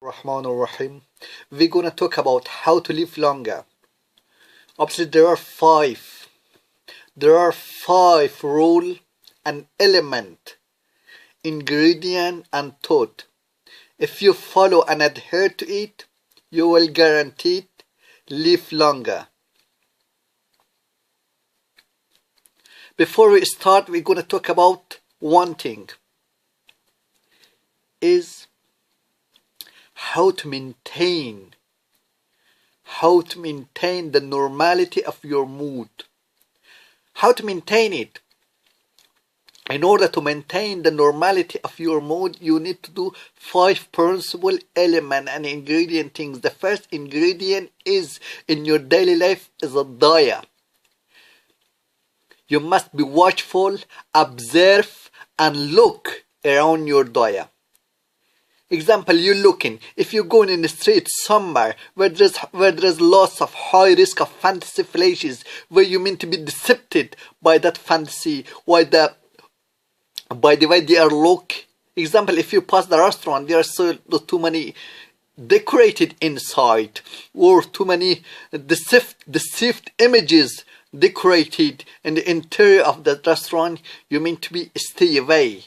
Rahman Rahim. We're gonna talk about how to live longer. Obviously, there are five rule and element, ingredient and thought. If you follow and adhere to it, you will guaranteed live longer. Before we start, we're gonna talk about one thing. Is how to maintain the normality of your mood. How to maintain it. In order to maintain the normality of your mood, you need to do 5 principal element and ingredient things. The first ingredient is in your daily life is a diet. You must be watchful, observe and look around your diet. Example, you're looking, if you're going in the street somewhere where there's lots of high risk of fantasy flashes, where you mean to be deceived by that fantasy, by the way they are look. Example, if you pass the restaurant, there are so too many decorated inside, or too many deceived images decorated in the interior of the restaurant, you mean to be stay away.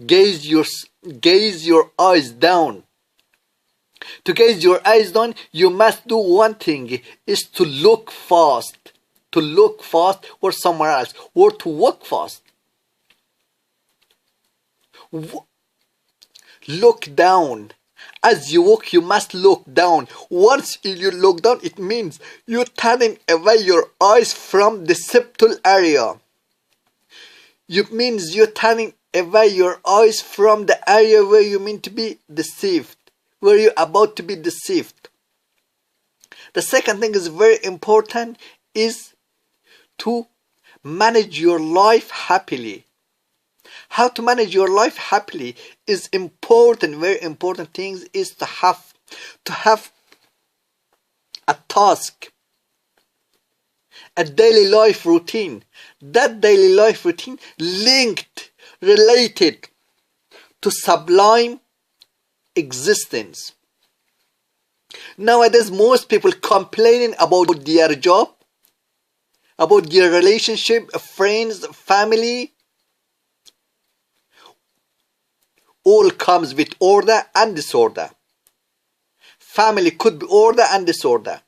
Gaze your eyes down. To gaze your eyes down, you must do one thing, is to look fast. To look fast or somewhere else, or to walk fast. Look down. As you walk, you must look down. Once you look down, it means you're turning away your eyes from the septal area. It means you're turning away your eyes from the area where you mean to be deceived, where you're about to be deceived. The second thing is very important, is to manage your life happily. How to manage your life happily is important. Very important things is to have a task, a daily life routine. That daily life routine related to sublime existence. Nowadays, most people complaining about their job, about their relationship, friends, family. All comes with order and disorder. Family could be order and disorder.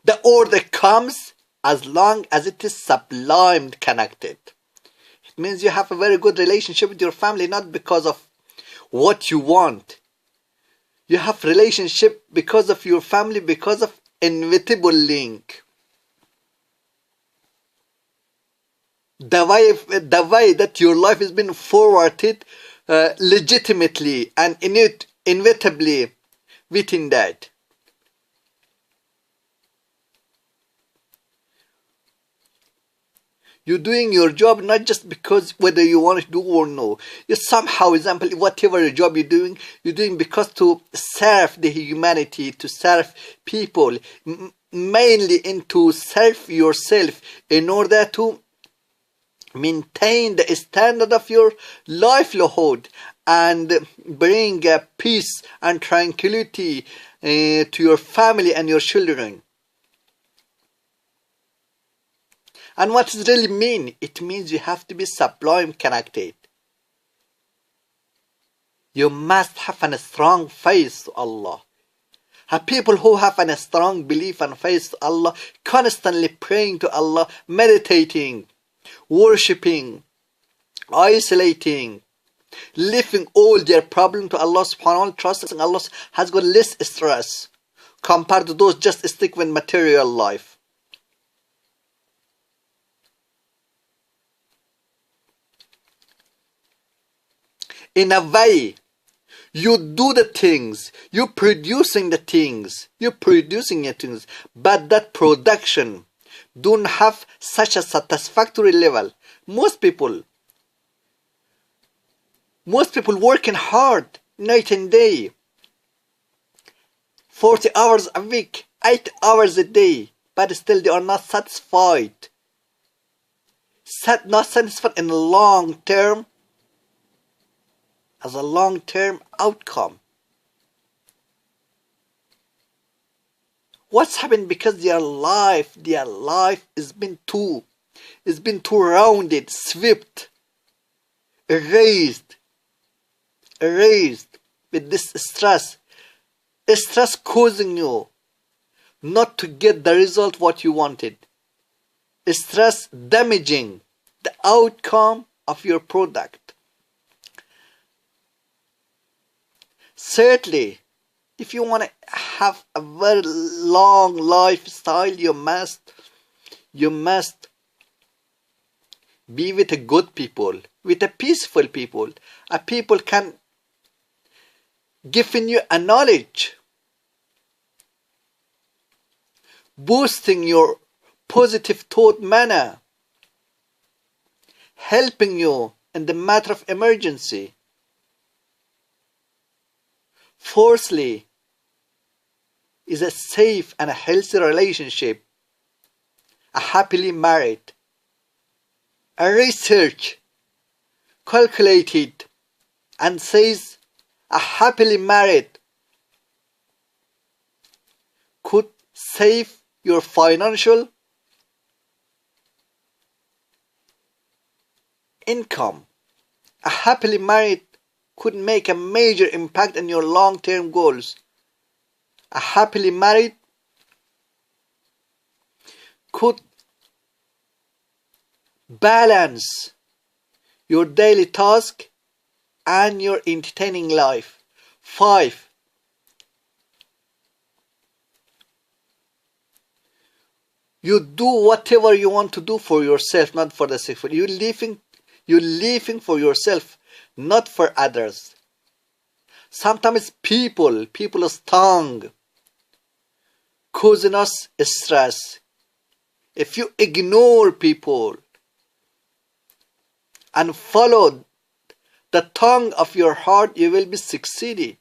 The order comes as long as it is sublime connected. It means you have a very good relationship with your family, not because of what you want. You have relationship because of your family, because of inevitable link. The way that your life has been forwarded legitimately and inevitably within that. You're doing your job not just because whether you want to do or no. You somehow, example, whatever job you're doing because to serve the humanity, to serve people, mainly into serve yourself in order to maintain the standard of your livelihood and bring peace and tranquility to your family and your children. And what does it really mean? It means you have to be sublime connected. You must have a strong faith to Allah. People who have a strong belief and faith to Allah, constantly praying to Allah, meditating, worshipping, isolating, leaving all their problem to Allah subhanahu wa ta'ala, trusting Allah, has got less stress compared to those just stick with material life. In a way, you do the things, you're producing the things, but that production don't have such a satisfactory level. Most people working hard night and day, 40 hours a week, 8 hours a day, but still they are not satisfied. Not satisfied in the long term as a long-term outcome. What's happened? Because their life has been too rounded, swept, erased with this stress. Stress causing you not to get the result what you wanted. Stress damaging the outcome of your product. Certainly, if you want to have a very long lifestyle, you must be with a good people, with a peaceful people. A people can giving you a knowledge, boosting your positive thought manner, helping you in the matter of emergency. Fourthly, is a safe and a healthy relationship, a happily married. A research calculated and says a happily married could save your financial income. A happily married could make a major impact on your long-term goals. A happily married could balance your daily task and your entertaining life. 5. You do whatever you want to do for yourself, not for the sake of you. You're living for yourself, not for others. Sometimes people's tongue causing us stress. If you ignore people and follow the tongue of your heart, you will be succeeded.